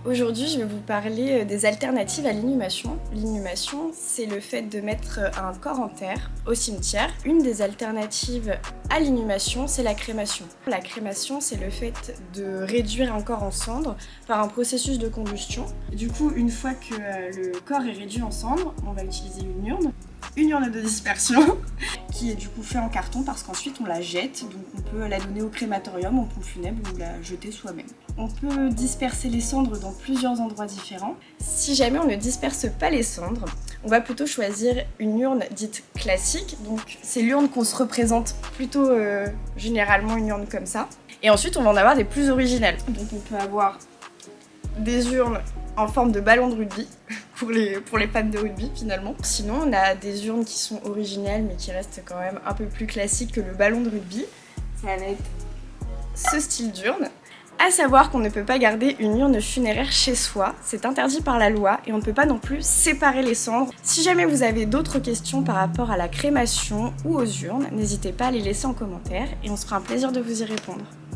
Aujourd'hui, je vais vous parler des alternatives à l'inhumation. L'inhumation, c'est le fait de mettre un corps en terre au cimetière. Une des alternatives à l'inhumation, c'est la crémation. La crémation, c'est le fait de réduire un corps en cendres par un processus de combustion. Du coup, une fois que le corps est réduit en cendres, on va utiliser une urne de dispersion qui est du coup fait en carton parce qu'ensuite on la jette, donc on peut la donner au crématorium, en pompe funèbre ou la jeter soi-même. On peut disperser les cendres dans plusieurs endroits différents. Si jamais on ne disperse pas les cendres, on va plutôt choisir une urne dite classique, donc c'est l'urne qu'on se représente plutôt généralement une urne comme ça. Et ensuite on va en avoir des plus originales. Donc on peut avoir des urnes en forme de ballon de rugby, pour les fans de rugby finalement. Sinon on a des urnes qui sont originales mais qui restent quand même un peu plus classiques que le ballon de rugby. Ça va être ce style d'urne. À savoir qu'on ne peut pas garder une urne funéraire chez soi, c'est interdit par la loi et on ne peut pas non plus séparer les cendres. Si jamais vous avez d'autres questions par rapport à la crémation ou aux urnes, n'hésitez pas à les laisser en commentaire et on se fera un plaisir de vous y répondre.